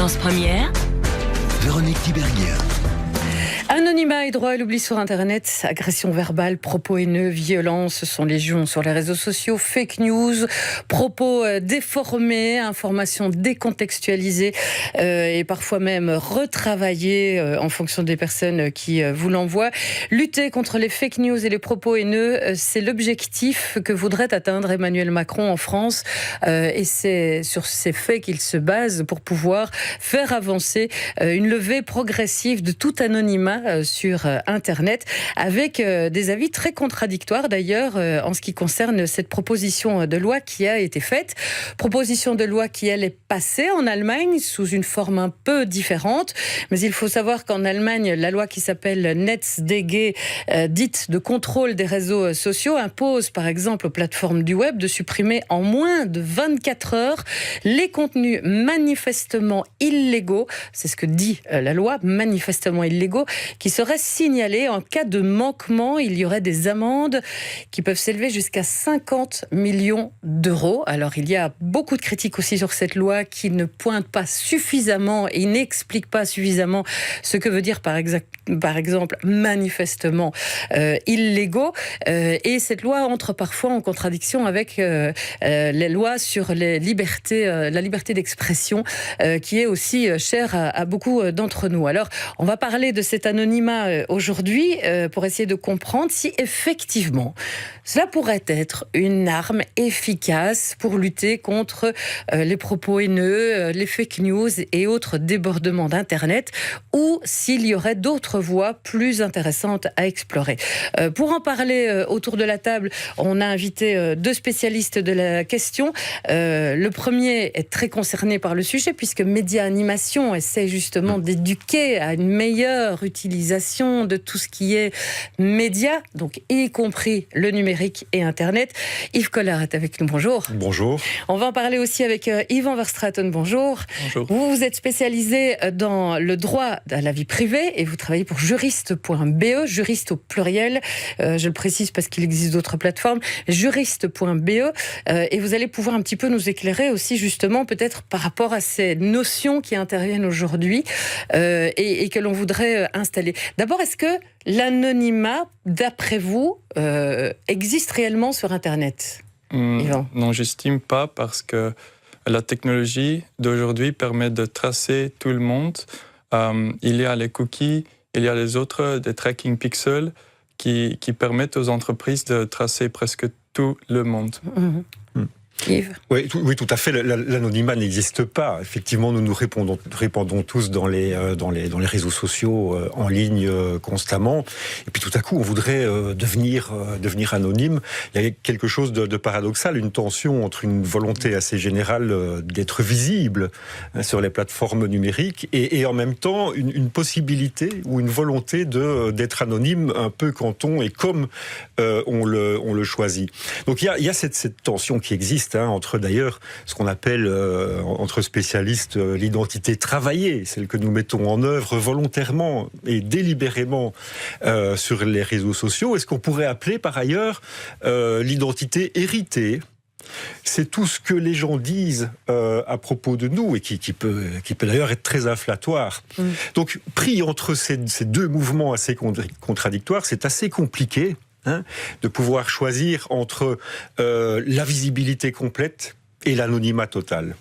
Fréquence Première, Véronique Tiberghien. Anonymat et droit à l'oubli sur Internet, agression verbale, propos haineux, violence sont légion sur les réseaux sociaux, fake news, propos déformés, informations décontextualisées et parfois même retravaillées en fonction des personnes qui vous l'envoient. Lutter contre les fake news et les propos haineux, c'est l'objectif que voudrait atteindre Emmanuel Macron en France et c'est sur ces faits qu'il se base pour pouvoir faire avancer une levée progressive de tout anonymat sur Internet, avec des avis très contradictoires d'ailleurs en ce qui concerne cette proposition de loi qui a été faite. Proposition de loi qui, elle, est passée en Allemagne sous une forme un peu différente, mais il faut savoir qu'en Allemagne, la loi qui s'appelle NetzDG, dite de contrôle des réseaux sociaux, impose par exemple aux plateformes du web de supprimer en moins de 24 heures les contenus manifestement illégaux, c'est ce que dit la loi, manifestement illégaux, qui seraient signalés. En cas de manquement, il y aurait des amendes qui peuvent s'élever jusqu'à 50 millions d'euros. Alors, il y a beaucoup de critiques aussi sur cette loi qui ne pointe pas suffisamment et n'explique pas suffisamment ce que veut dire, par exemple, manifestement illégaux. Et cette loi entre parfois en contradiction avec les lois sur la liberté d'expression, qui est aussi chère à beaucoup d'entre nous. Alors, on va parler de cet anonymat aujourd'hui pour essayer de comprendre si effectivement cela pourrait être une arme efficace pour lutter contre les propos haineux, les fake news et autres débordements d'Internet, ou s'il y aurait d'autres voies plus intéressantes à explorer. Pour en parler autour de la table, on a invité deux spécialistes de la question. Le premier est très concerné par le sujet puisque Média Animation essaie justement d'éduquer à une meilleure utilisation de tout ce qui est média, donc y compris le numérique et Internet. Yves Collard est avec nous, bonjour. Bonjour. On va en parler aussi avec Yvan Verstraeten, bonjour. Bonjour. Vous êtes spécialisé dans le droit à la vie privée et vous travaillez pour juriste.be, juriste au pluriel, je le précise parce qu'il existe d'autres plateformes, juriste.be, et vous allez pouvoir un petit peu nous éclairer aussi justement peut-être par rapport à ces notions qui interviennent aujourd'hui et que l'on voudrait installer. D'abord, est-ce que l'anonymat, d'après vous, existe réellement sur Internet ? Non, j'estime pas parce que la technologie d'aujourd'hui permet de tracer tout le monde. Il y a les cookies, il y a les autres, des tracking pixels qui permettent aux entreprises de tracer presque tout le monde. Yves. Oui, tout à fait. L'anonymat n'existe pas. Effectivement, nous nous répandons tous dans les réseaux sociaux en ligne constamment. Et puis tout à coup, on voudrait devenir anonyme. Il y a quelque chose de paradoxal, une tension entre une volonté assez générale d'être visible sur les plateformes numériques et en même temps une possibilité ou une volonté d'être anonyme un peu quand on et comme on le choisit. Donc il y a cette tension qui existe. Entre d'ailleurs ce qu'on appelle entre spécialistes l'identité travaillée, celle que nous mettons en œuvre volontairement et délibérément sur les réseaux sociaux, et ce qu'on pourrait appeler par ailleurs l'identité héritée. C'est tout ce que les gens disent à propos de nous et qui peut d'ailleurs être très inflatoire. Donc pris entre ces deux mouvements assez contradictoires, c'est assez compliqué de pouvoir choisir entre la visibilité complète et l'anonymat total.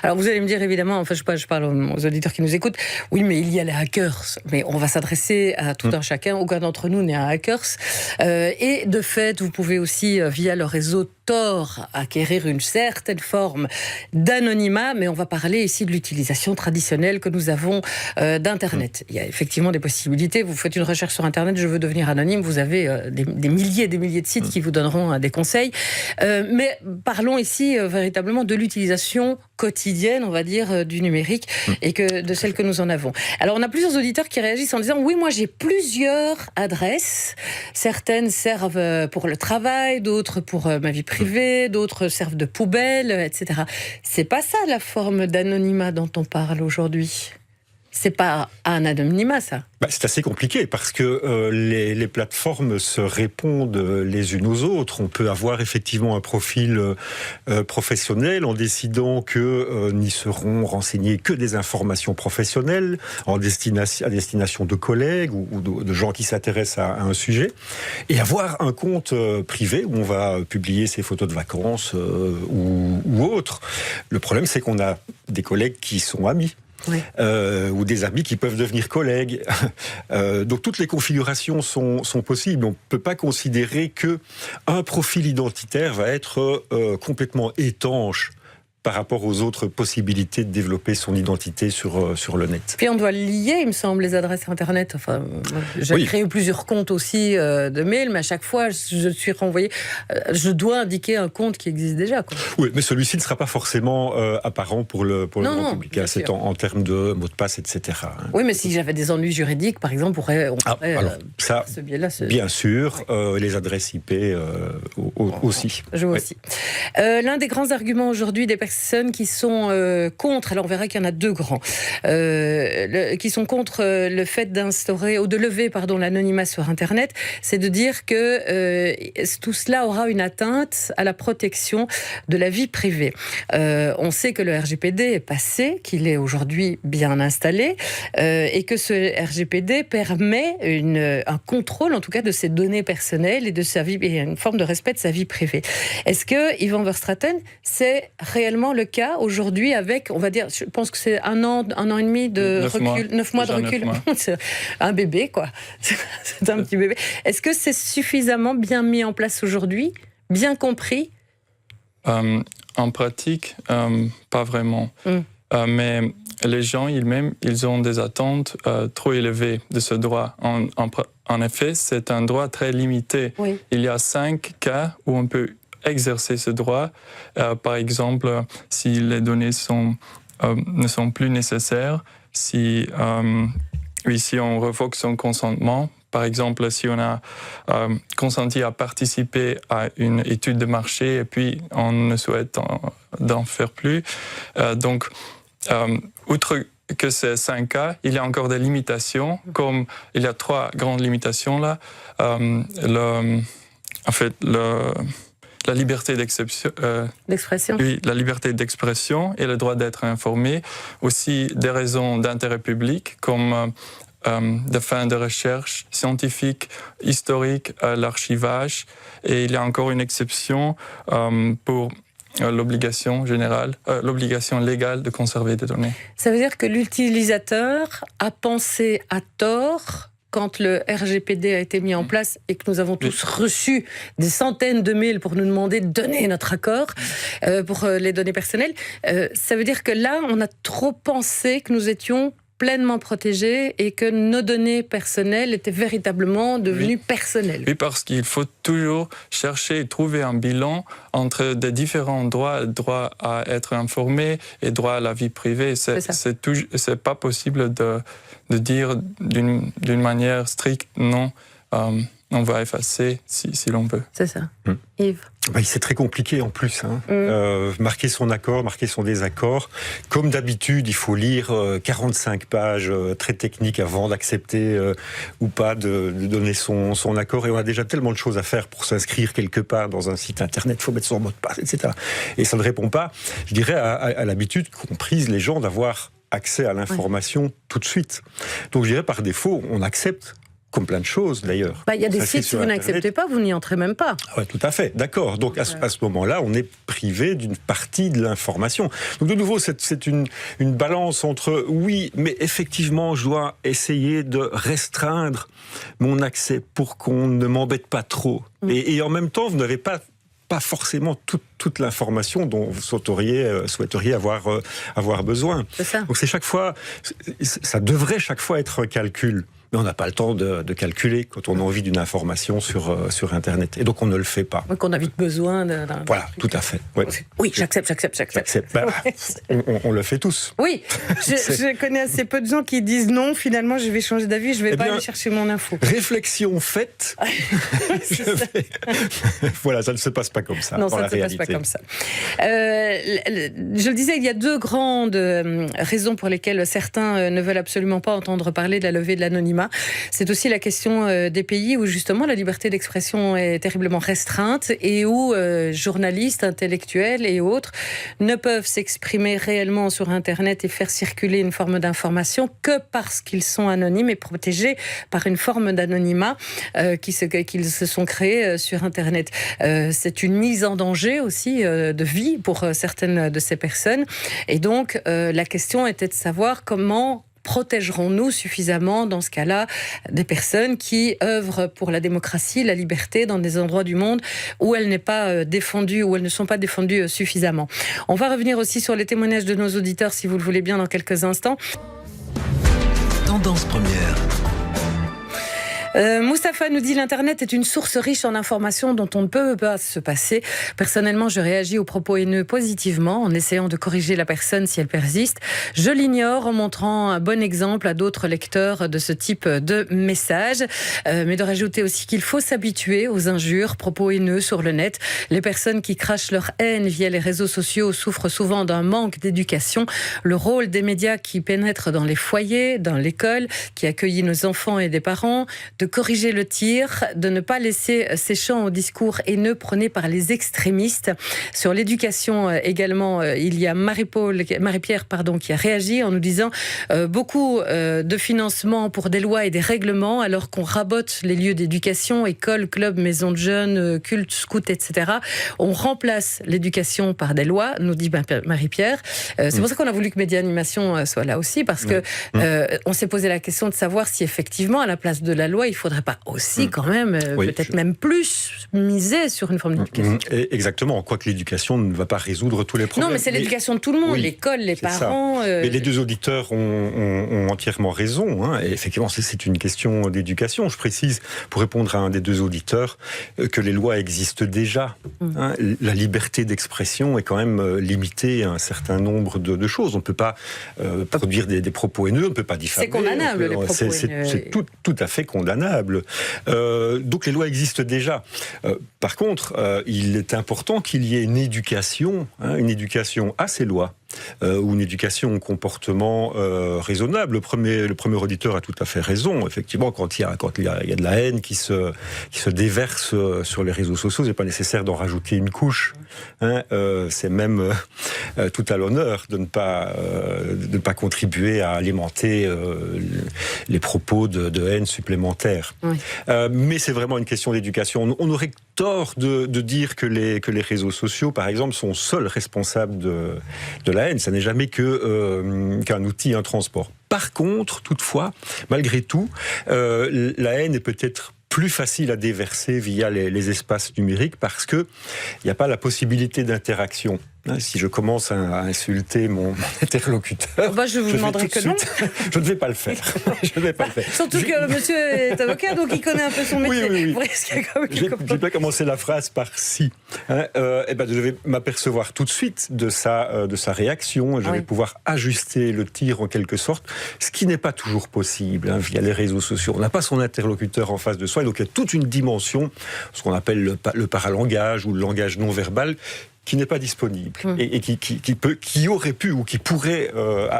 Alors vous allez me dire évidemment, je parle aux auditeurs qui nous écoutent, oui mais il y a les hackers, mais on va s'adresser à tout un chacun, aucun d'entre nous n'est un hackers, et de fait vous pouvez aussi via le réseau Tor acquérir une certaine forme d'anonymat, mais on va parler ici de l'utilisation traditionnelle que nous avons d'Internet. Il y a effectivement des possibilités, vous faites une recherche sur Internet, je veux devenir anonyme, vous avez des milliers et des milliers de sites qui vous donneront des conseils, mais parlons ici véritablement de l'utilisation quotidienne, on va dire, du numérique et de celle que nous en avons. Alors on a plusieurs auditeurs qui réagissent en disant oui, moi j'ai plusieurs adresses, certaines servent pour le travail, d'autres pour ma vie privée, d'autres servent de poubelle, etc. C'est pas ça la forme d'anonymat dont on parle aujourd'hui. C'est pas un anonymat, ça. C'est assez compliqué parce que les plateformes se répondent les unes aux autres. On peut avoir effectivement un profil professionnel en décidant que n'y seront renseignées que des informations professionnelles à destination de collègues ou de gens qui s'intéressent à un sujet, et avoir un compte privé où on va publier ses photos de vacances ou autres. Le problème, c'est qu'on a des collègues qui sont amis. Oui. Ou des amis qui peuvent devenir collègues. Donc toutes les configurations sont possibles. On ne peut pas considérer qu'un profil identitaire va être complètement étanche par rapport aux autres possibilités de développer son identité sur le net. Puis on doit lier, il me semble, les adresses Internet. Enfin, j'ai créé plusieurs comptes aussi de mail, mais à chaque fois, je suis renvoyé. Je dois indiquer un compte qui existe déjà, quoi. Oui, mais celui-ci ne sera pas forcément apparent pour le grand public. C'est en termes de mot de passe, etc. Oui, mais si j'avais des ennuis juridiques, par exemple, on pourrait ça, ce biais-là, bien sûr, les adresses IP aussi. Aussi. L'un des grands arguments aujourd'hui des personnes qui sont contre, alors on verra qu'il y en a deux grands, qui sont contre le fait d'instaurer, ou de lever, l'anonymat sur Internet, c'est de dire que tout cela aura une atteinte à la protection de la vie privée. On sait que le RGPD est passé, qu'il est aujourd'hui bien installé, et que ce RGPD permet un contrôle, en tout cas, de ses données personnelles et de sa vie, et une forme de respect de sa vie privée. Est-ce que, Yvan Verstraeten, c'est réellement le cas aujourd'hui avec, on va dire, je pense que c'est un an et demi de recul, 9 mois de recul. C'est un bébé, quoi. C'est un petit bébé. Est-ce que c'est suffisamment bien mis en place aujourd'hui, bien compris? En pratique, pas vraiment. Mais les gens, ils ont des attentes trop élevées de ce droit. En effet, c'est un droit très limité. Oui. Il y a 5 cas où on peut exercer ce droit. Par exemple, si les données ne sont plus nécessaires, si on revoque son consentement. Par exemple, si on a consenti à participer à une étude de marché et puis on ne souhaite d'en faire plus. Donc, outre que ces 5 cas, il y a encore des limitations, comme il y a 3 grandes limitations là. La liberté d'expression. Oui, la liberté d'expression et le droit d'être informé. Aussi des raisons d'intérêt public, comme de fins de recherche scientifique, historique, l'archivage. Et il y a encore une exception pour l'obligation générale, l'obligation légale de conserver des données. Ça veut dire que l'utilisateur a pensé à tort quand le RGPD a été mis en place et que nous avons tous reçu des centaines de mails pour nous demander de donner notre accord pour les données personnelles, ça veut dire que là, on a trop pensé que nous étions pleinement protégés et que nos données personnelles étaient véritablement devenues personnelles. Oui, parce qu'il faut toujours chercher et trouver un bilan entre des différents droits, droit à être informé et droit à la vie privée. C'est pas possible de dire d'une manière stricte non. On va effacer si l'on veut. C'est ça. Yves? C'est très compliqué en plus. Marquer son accord, marquer son désaccord. Comme d'habitude, il faut lire 45 pages très techniques avant d'accepter ou pas de donner son accord. Et on a déjà tellement de choses à faire pour s'inscrire quelque part dans un site internet. Il faut mettre son mot de passe, etc. Et ça ne répond pas, je dirais, à l'habitude qu'ont prise les gens d'avoir accès à l'information tout de suite. Donc je dirais par défaut, on accepte. Comme plein de choses, d'ailleurs. Il y a des sites, si vous n'acceptez pas, vous n'y entrez même pas. Oui, tout à fait, d'accord. Donc, à ce moment-là, on est privé d'une partie de l'information. Donc, de nouveau, c'est une balance entre, oui, mais effectivement, je dois essayer de restreindre mon accès pour qu'on ne m'embête pas trop. Et en même temps, vous n'avez pas forcément toute l'information dont vous souhaiteriez avoir besoin. C'est ça. Donc, ça devrait chaque fois être un calcul. mais on n'a pas le temps de calculer quand on a envie d'une information sur Internet. Et donc on ne le fait pas. Donc on a vite besoin d'un... Voilà, tout à fait. Ouais. Oui, j'accepte. Ben, on le fait tous. Oui, je connais assez peu de gens qui disent non, finalement je vais changer d'avis, je vais pas aller chercher mon info. Réflexion faite. Voilà, ça ne se passe pas comme ça. Non, ça ne se passe pas comme ça. Je le disais, il y a deux grandes raisons pour lesquelles certains ne veulent absolument pas entendre parler de la levée de l'anonymat. C'est aussi la question des pays où justement la liberté d'expression est terriblement restreinte et où journalistes, intellectuels et autres ne peuvent s'exprimer réellement sur Internet et faire circuler une forme d'information que parce qu'ils sont anonymes et protégés par une forme d'anonymat qu'ils se sont créés sur Internet. C'est une mise en danger aussi de vie pour certaines de ces personnes. Et donc, la question était de savoir comment protégerons-nous suffisamment, dans ce cas-là, des personnes qui œuvrent pour la démocratie, la liberté, dans des endroits du monde où elle n'est pas défendue, où elles ne sont pas défendues suffisamment. On va revenir aussi sur les témoignages de nos auditeurs, si vous le voulez bien, dans quelques instants. Tendance première. Moustapha nous dit l'Internet est une source riche en informations dont on ne peut pas se passer. Personnellement, je réagis aux propos haineux positivement en essayant de corriger la personne si elle persiste. Je l'ignore en montrant un bon exemple à d'autres lecteurs de ce type de messages. Mais de rajouter aussi qu'il faut s'habituer aux injures, propos haineux sur le net. Les personnes qui crachent leur haine via les réseaux sociaux souffrent souvent d'un manque d'éducation. Le rôle des médias qui pénètrent dans les foyers, dans l'école, qui accueillent nos enfants et des parents, de corriger le tir, de ne pas laisser séchant au discours haineux prôné par les extrémistes. Sur l'éducation également, il y a Marie-Pierre qui a réagi en nous disant beaucoup de financement pour des lois et des règlements alors qu'on rabote les lieux d'éducation, écoles, clubs, maisons de jeunes, cultes, scouts, etc. On remplace l'éducation par des lois, nous dit Marie-Pierre. C'est pour ça qu'on a voulu que Média Animation soit là aussi, parce que on s'est posé la question de savoir si effectivement, à la place de la loi, il ne faudrait pas aussi quand même, peut-être même plus, miser sur une forme d'éducation. Exactement, quoique l'éducation ne va pas résoudre tous les problèmes. Non, mais c'est l'éducation de tout le monde, l'école, les parents... Mais les deux auditeurs ont entièrement raison. Hein. Et effectivement, c'est une question d'éducation. Je précise, pour répondre à un des deux auditeurs, que les lois existent déjà. Hein. La liberté d'expression est quand même limitée à un certain nombre de choses. On ne peut pas produire des propos haineux, on ne peut pas diffamer. C'est condamnable, les propos haineux. C'est tout à fait condamnable. Donc les lois existent déjà. Par contre, il est important qu'il y ait une éducation à ces lois. Ou une éducation au comportement raisonnable. Le premier auditeur a tout à fait raison. Effectivement, quand il y a de la haine qui se déverse sur les réseaux sociaux, c'est pas nécessaire d'en rajouter une couche. Hein, c'est même tout à l'honneur de ne pas contribuer à alimenter les propos de haine supplémentaires. Oui. Mais c'est vraiment une question d'éducation. On aurait tort de dire que les réseaux sociaux, par exemple, sont seuls responsables de la haine. Ça n'est jamais qu'un outil, un transport. Par contre, toutefois, malgré tout, la haine est peut-être plus facile à déverser via les espaces numériques parce qu'il n'y a pas la possibilité d'interaction. Si je commence à insulter mon interlocuteur, je vous demanderai que non. Je ne vais pas le faire. Surtout que monsieur est avocat, donc il connaît un peu son métier. Oui. Je vais commencer la phrase par si. Je vais m'apercevoir tout de suite de sa réaction. Je vais pouvoir ajuster le tir en quelque sorte, ce qui n'est pas toujours possible via les réseaux sociaux. On n'a pas son interlocuteur en face de soi, et donc il y a toute une dimension, ce qu'on appelle le paralangage ou le langage non verbal, qui n'est pas disponible et qui aurait pu ou qui pourrait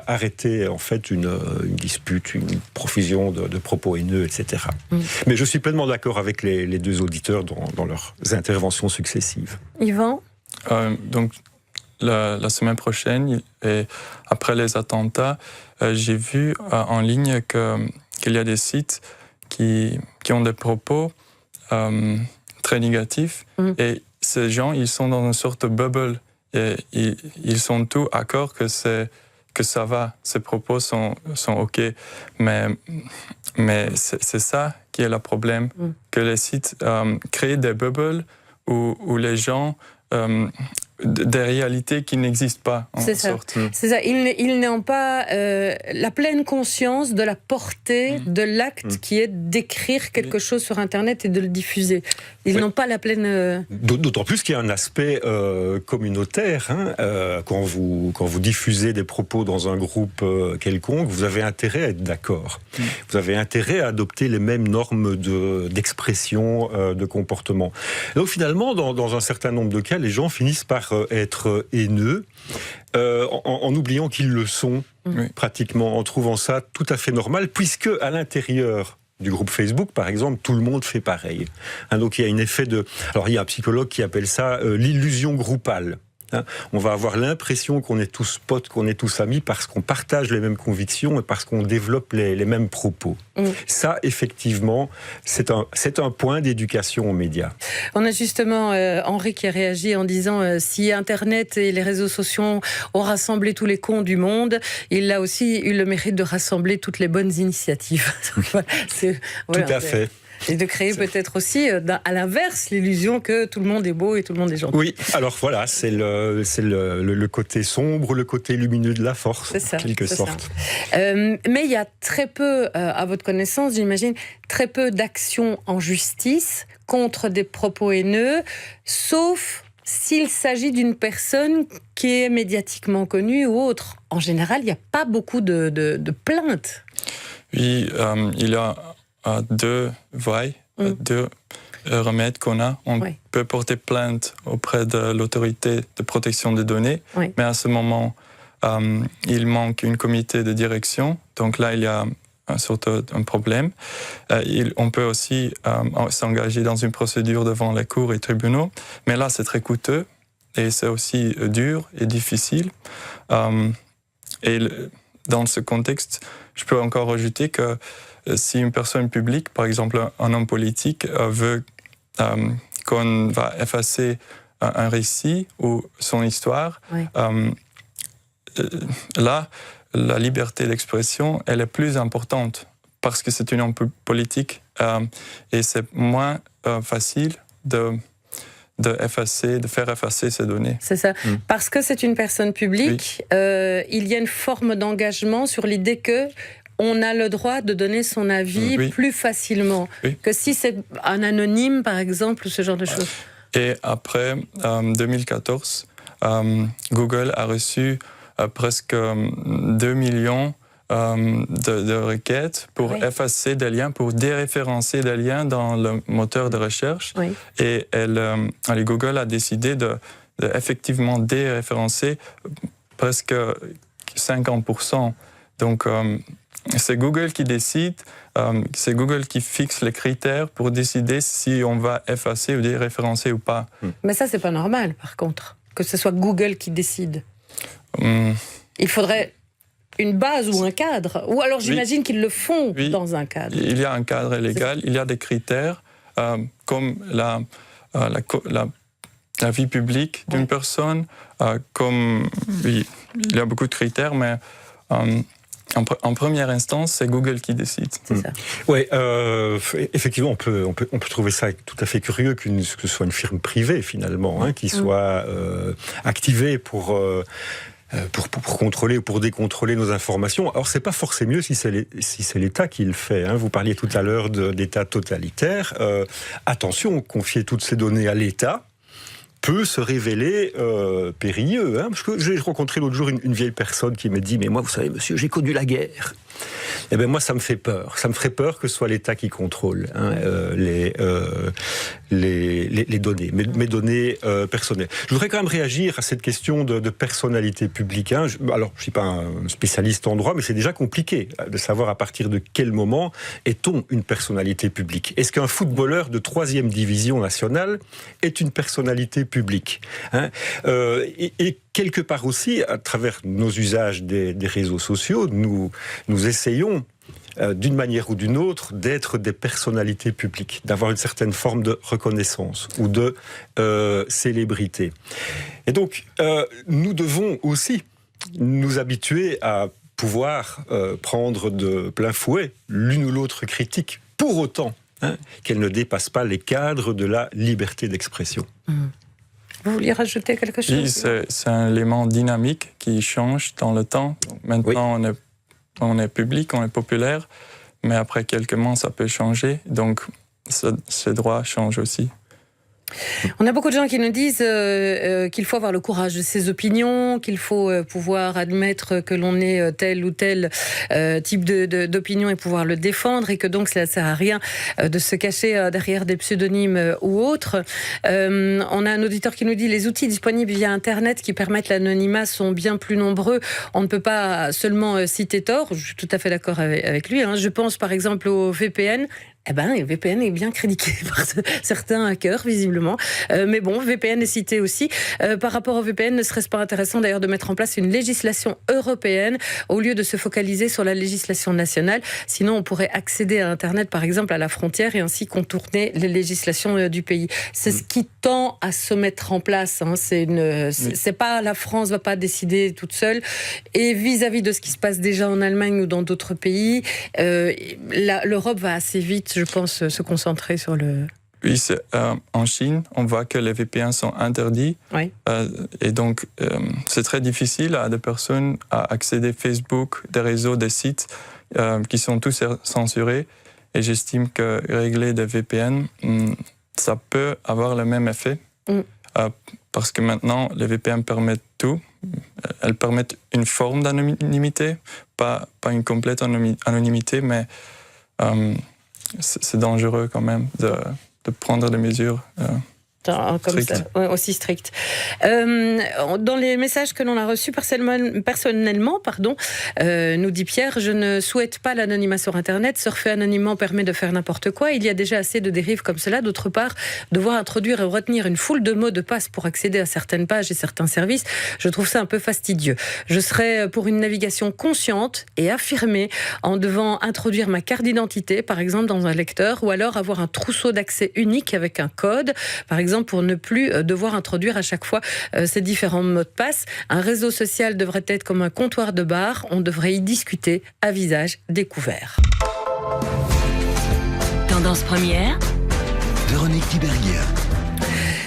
arrêter en fait une dispute, une profusion de propos haineux, etc. Mais je suis pleinement d'accord avec les deux auditeurs dans leurs interventions successives. Yvan ? Donc, la semaine prochaine, et après les attentats, j'ai vu en ligne qu'il y a des sites qui ont des propos très négatifs et ces gens, ils sont dans une sorte de bubble et ils sont tous d'accord que ça va, ces propos sont OK. Mais c'est ça qui est le problème, que les sites créent des bubbles où les gens des réalités qui n'existent pas, en sorte. C'est ça. Ils n'ont pas la pleine conscience de la portée de l'acte qui est d'écrire quelque chose sur Internet et de le diffuser. Ils n'ont pas la pleine... D'autant plus qu'il y a un aspect communautaire. Quand vous diffusez des propos dans un groupe quelconque, vous avez intérêt à être d'accord. Vous avez intérêt à adopter les mêmes normes d'expression, de comportement. Donc finalement, dans un certain nombre de cas, les gens finissent par être haineux, en oubliant qu'ils le sont, pratiquement, en trouvant ça tout à fait normal, puisque à l'intérieur du groupe Facebook, par exemple, tout le monde fait pareil. Donc il y a un effet de... Alors il y a un psychologue qui appelle ça l'illusion groupale. On va avoir l'impression qu'on est tous potes, qu'on est tous amis parce qu'on partage les mêmes convictions et parce qu'on développe les mêmes propos. Ça, effectivement, c'est un point d'éducation aux médias. On a justement Henri qui a réagi en disant si Internet et les réseaux sociaux ont rassemblé tous les cons du monde, il a aussi eu le mérite de rassembler toutes les bonnes initiatives. Tout à fait. Et de créer peut-être aussi, à l'inverse, l'illusion que tout le monde est beau et tout le monde est gentil. Oui, alors voilà, c'est le côté sombre, le côté lumineux de la force, en quelque sorte. Mais il y a très peu, à votre connaissance, j'imagine, très peu d'actions en justice contre des propos haineux, sauf s'il s'agit d'une personne qui est médiatiquement connue ou autre. En général, il n'y a pas beaucoup de plaintes. Oui, il y a... deux voies, deux remèdes qu'on a. On peut porter plainte auprès de l'autorité de protection des données, mais à ce moment, il manque une comité de direction. Donc là, il y a un problème. On peut aussi s'engager dans une procédure devant les cours et tribunaux, mais là, c'est très coûteux et c'est aussi dur et difficile. Et dans ce contexte, je peux encore ajouter que si une personne publique, par exemple un homme politique, veut qu'on va effacer un récit ou son histoire, là, la liberté d'expression, elle est plus importante parce que c'est une homme politique et c'est moins facile de faire effacer ces données. C'est ça. Parce que c'est une personne publique, il y a une forme d'engagement sur l'idée que on a le droit de donner son avis plus facilement que si c'est un anonyme, par exemple, ce genre de choses. Et après 2014, Google a reçu presque 2 millions de requêtes pour effacer des liens, pour déréférencer des liens dans le moteur de recherche. Et Google a décidé de effectivement déréférencer presque 50%. Donc, c'est Google qui décide, c'est Google qui fixe les critères pour décider si on va effacer ou déréférencer ou pas. Mais ça, c'est pas normal, par contre, que ce soit Google qui décide. Il faudrait une base ou un cadre. Ou alors j'imagine qu'ils le font dans un cadre. Il y a un cadre légal, il y a des critères, comme la vie publique d'une personne, comme il y a beaucoup de critères, mais... En première instance, c'est Google qui décide. C'est ça. Oui, effectivement, on peut trouver ça tout à fait curieux que ce soit une firme privée, finalement, qui soit activée pour contrôler ou pour décontrôler nos informations. Alors, c'est pas forcément mieux si c'est l'État qui le fait. Vous parliez tout à l'heure d'État totalitaire. Attention, confier toutes ces données à l'État peut se révéler périlleux. Parce que j'ai rencontré l'autre jour une vieille personne qui m'a dit « Mais moi, vous savez, monsieur, j'ai connu la guerre. » Eh bien, moi, ça me fait peur. Ça me ferait peur que ce soit l'État qui contrôle les données, mes données personnelles. Je voudrais quand même réagir à cette question de personnalité publique. Alors, je ne suis pas un spécialiste en droit, mais c'est déjà compliqué de savoir à partir de quel moment est-on une personnalité publique. Est-ce qu'un footballeur de 3e division nationale est une personnalité publique et quelque part aussi, à travers nos usages des réseaux sociaux, nous essayons, d'une manière ou d'une autre, d'être des personnalités publiques, d'avoir une certaine forme de reconnaissance ou de célébrité. Et donc, nous devons aussi nous habituer à pouvoir prendre de plein fouet l'une ou l'autre critique, pour autant qu'elle ne dépasse pas les cadres de la liberté d'expression. Vous vouliez rajouter quelque chose? Oui, c'est un élément dynamique qui change dans le temps. Maintenant, on est public, on est populaire, mais après quelques mois, ça peut changer. Donc, ce droit change aussi. On a beaucoup de gens qui nous disent qu'il faut avoir le courage de ses opinions, qu'il faut pouvoir admettre que l'on est tel ou tel type d'opinion et pouvoir le défendre, et que donc ça ne sert à rien de se cacher derrière des pseudonymes ou autres. On a un auditeur qui nous dit: les outils disponibles via Internet qui permettent l'anonymat sont bien plus nombreux. On ne peut pas seulement citer tort. Je suis tout à fait d'accord avec lui. Je pense par exemple au VPN. Le VPN est bien critiqué par certains hackers, visiblement. Mais bon, VPN est cité aussi. Par rapport au VPN, ne serait-ce pas intéressant d'ailleurs de mettre en place une législation européenne au lieu de se focaliser sur la législation nationale? Sinon, on pourrait accéder à Internet, par exemple, à la frontière et ainsi contourner les législations du pays. C'est ce qui tend à se mettre en place. C'est pas, la France va pas décider toute seule. Et vis-à-vis de ce qui se passe déjà en Allemagne ou dans d'autres pays, l'Europe va assez vite, je pense, se concentrer sur le... Oui, en Chine, on voit que les VPN sont interdits. Oui. Et donc, c'est très difficile à des personnes à accéder à Facebook, des réseaux, des sites qui sont tous censurés. Et j'estime que régler des VPN, ça peut avoir le même effet. Parce que maintenant, les VPN permettent tout. Elles permettent une forme d'anonymité, pas une complète anonymité, mais... c'est dangereux quand même de prendre des mesures strictes. Aussi strictes. Dans les messages que l'on a reçus personnellement, nous dit Pierre: je ne souhaite pas l'anonymat sur Internet. Surfer anonymement permet de faire n'importe quoi. Il y a déjà assez de dérives comme cela. D'autre part, devoir introduire et retenir une foule de mots de passe pour accéder à certaines pages et certains services, je trouve ça un peu fastidieux. Je serais pour une navigation consciente et affirmée en devant introduire ma carte d'identité, par exemple, dans un lecteur, ou alors avoir un trousseau d'accès unique avec un code, par exemple, pour ne plus devoir introduire à chaque fois ces différents mots de passe. Un réseau social devrait être comme un comptoir de bar. On devrait y discuter à visage découvert. Tendance première, Véronique Tiberghien.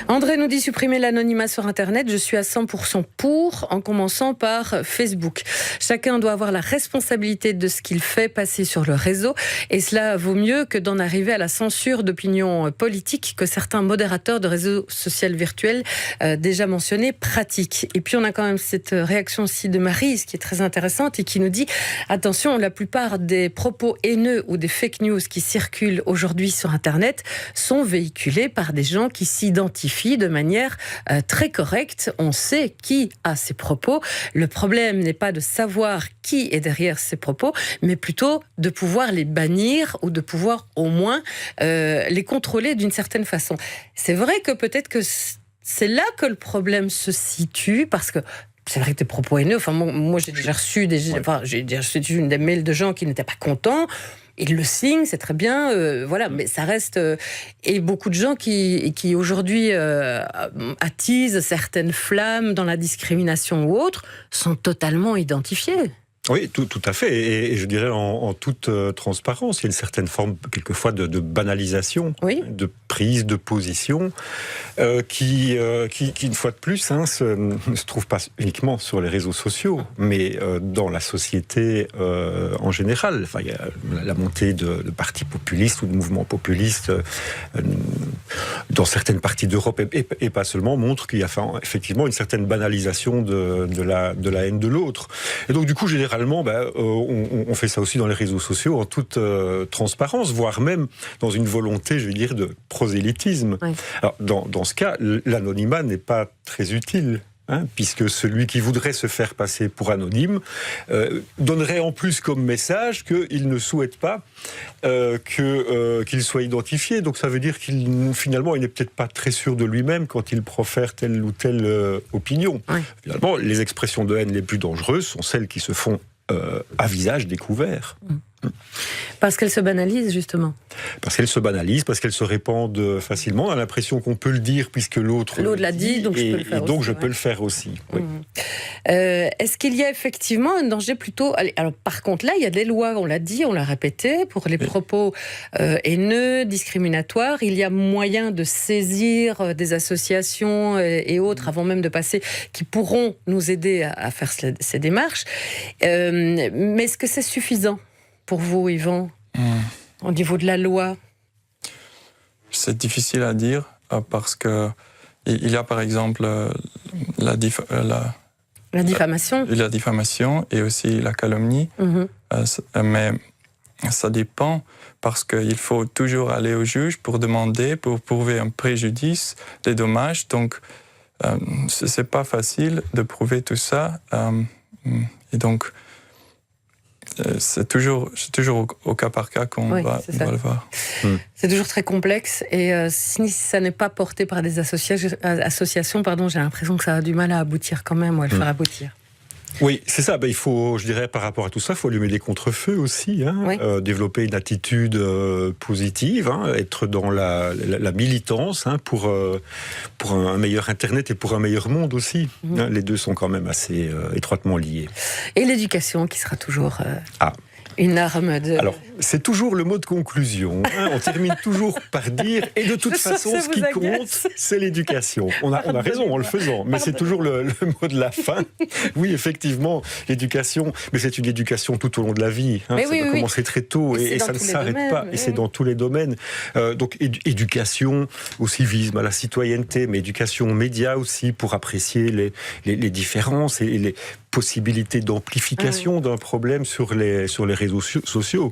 André nous dit: supprimer l'anonymat sur Internet, je suis à 100% pour, en commençant par Facebook. Chacun doit avoir la responsabilité de ce qu'il fait passer sur le réseau, et cela vaut mieux que d'en arriver à la censure d'opinions politiques que certains modérateurs de réseaux sociaux virtuels déjà mentionnés pratiquent. Et puis on a quand même cette réaction aussi de Maryse qui est très intéressante et qui nous dit: attention, la plupart des propos haineux ou des fake news qui circulent aujourd'hui sur Internet sont véhiculés par des gens qui s'identifient de manière très correcte. On sait qui a ces propos. Le problème n'est pas de savoir qui est derrière ces propos, mais plutôt de pouvoir les bannir ou de pouvoir au moins les contrôler d'une certaine façon. C'est vrai que peut-être que c'est là que le problème se situe, parce que c'est vrai que des propos haineux, moi j'ai déjà reçu des mails de gens qui n'étaient pas contents. Ils le signent, c'est très bien, mais ça reste... et beaucoup de gens qui aujourd'hui attisent certaines flammes dans la discrimination ou autre sont totalement identifiés. Oui, tout à fait. Et je dirais en toute transparence, il y a une certaine forme, quelquefois, de banalisation, de prise de position, qui, une fois de plus, ne se trouve pas uniquement sur les réseaux sociaux, mais dans la société en général. Il y a la montée de partis populistes ou de mouvements populistes dans certaines parties d'Europe, et pas seulement, montre qu'il y a effectivement une certaine banalisation de la haine de l'autre. Et donc, du coup, généralement, on fait ça aussi dans les réseaux sociaux en toute transparence, voire même dans une volonté, je vais dire, de prosélytisme. Oui. Alors, dans ce cas, l'anonymat n'est pas très utile. Puisque celui qui voudrait se faire passer pour anonyme donnerait en plus comme message qu'il ne souhaite pas qu'il soit identifié. Donc ça veut dire finalement, il n'est peut-être pas très sûr de lui-même quand il profère telle ou telle opinion. Oui. Finalement, les expressions de haine les plus dangereuses sont celles qui se font à visage découvert. Parce qu'elle se banalise, justement. Parce qu'elle se banalise, parce qu'elle se répandent facilement. On a l'impression qu'on peut le dire puisque l'autre l'a dit, donc je peux le faire aussi. Donc je peux le faire aussi. Oui. Est-ce qu'il y a effectivement un danger plutôt... Alors, par contre, là, il y a des lois, on l'a dit, on l'a répété, pour les propos haineux, discriminatoires. Il y a moyen de saisir des associations et autres, avant même de passer, qui pourront nous aider à faire ces démarches. Mais est-ce que c'est suffisant pour vous, Yvan, au niveau de la loi? C'est difficile à dire parce que il y a par exemple la diffamation. La diffamation et aussi la calomnie. Mais ça dépend parce qu'il faut toujours aller au juge pour demander, pour prouver un préjudice, des dommages. Donc, c'est pas facile de prouver tout ça. Et donc, c'est toujours au cas par cas qu'on va le voir. C'est toujours très complexe et si ça n'est pas porté par des associations, j'ai l'impression que ça a du mal à aboutir quand même, ou à le faire aboutir. Oui, c'est ça. Il faut, je dirais, par rapport à tout ça, il faut allumer les contre-feux aussi, développer une attitude positive, être dans la militance pour un meilleur Internet et pour un meilleur monde aussi. Les deux sont quand même assez étroitement liés. Et l'éducation qui sera toujours... une arme de... Alors, c'est toujours le mot de conclusion. On termine toujours par dire, et de toute façon, ce qui compte, c'est l'éducation. On a raison en le faisant, mais c'est toujours le mot de la fin. Oui, effectivement, l'éducation, mais c'est une éducation tout au long de la vie. Ça va commencer très tôt, et ça ne s'arrête pas, et c'est dans tous les domaines. Donc, éducation au civisme, à la citoyenneté, mais éducation aux médias aussi, pour apprécier les différences et les possibilités d'amplification d'un problème sur les réseaux sociaux.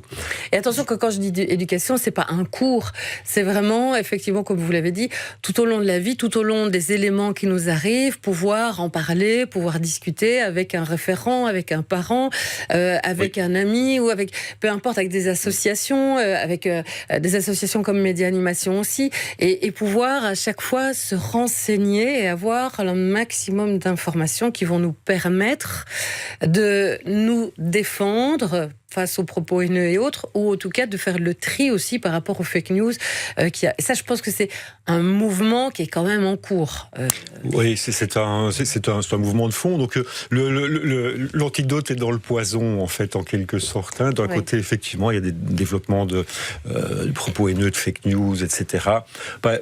Et attention que quand je dis éducation, c'est pas un cours, c'est vraiment, effectivement, comme vous l'avez dit, tout au long de la vie, tout au long des éléments qui nous arrivent, pouvoir en parler, pouvoir discuter avec un référent, avec un parent, avec un ami, ou avec, peu importe, avec des associations, avec des associations comme Média Animation aussi, et pouvoir à chaque fois se renseigner et avoir un maximum d'informations qui vont nous permettre de nous défendre face aux propos haineux et autres, ou en tout cas de faire le tri aussi par rapport aux fake news. Et ça, je pense que c'est un mouvement qui est quand même en cours. Oui, c'est un mouvement de fond. Donc l'antidote est dans le poison, en fait, en quelque sorte. D'un côté, effectivement, il y a des développements de propos haineux, de fake news, etc.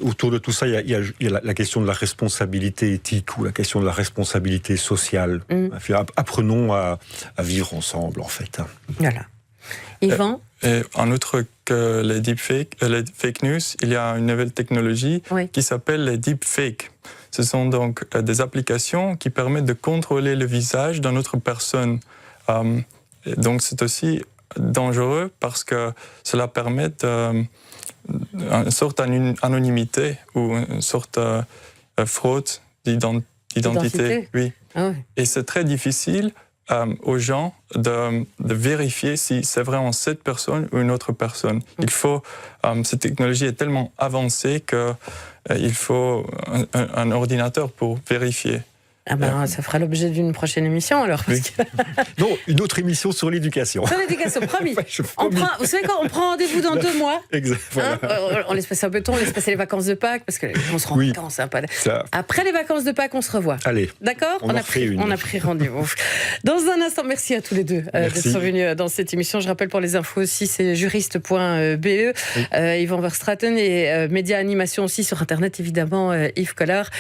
Autour de tout ça, il y a la question de la responsabilité éthique ou la question de la responsabilité sociale. Apprenons à vivre ensemble, en fait. Voilà. Yvan ? En outre que les deepfakes, les fake news, il y a une nouvelle technologie qui s'appelle les deepfakes. Ce sont donc des applications qui permettent de contrôler le visage d'une autre personne. Donc c'est aussi dangereux parce que cela permet une sorte d'anonymité ou une sorte de fraude d'identité. Oui. Et c'est très difficile aux gens de vérifier si c'est vraiment cette personne ou une autre personne. Il faut, cette technologie est tellement avancée qu'il faut un ordinateur pour vérifier. Ça fera l'objet d'une prochaine émission alors. Parce que... Non, une autre émission sur l'éducation. Sur l'éducation, promis. Vous savez quoi, on prend rendez-vous dans 2 mois. Exactement. On laisse passer un peu de temps, on laisse passer les vacances de Pâques, parce qu'on se rend vacances. Après les vacances de Pâques, on se revoit. Allez. D'accord ? On a pris rendez-vous. Dans un instant, merci à tous les deux d'être venus dans cette émission. Je rappelle pour les infos aussi, c'est juriste.be. Yvan Verstraeten et Média Animation aussi sur Internet, évidemment, Yves Collard.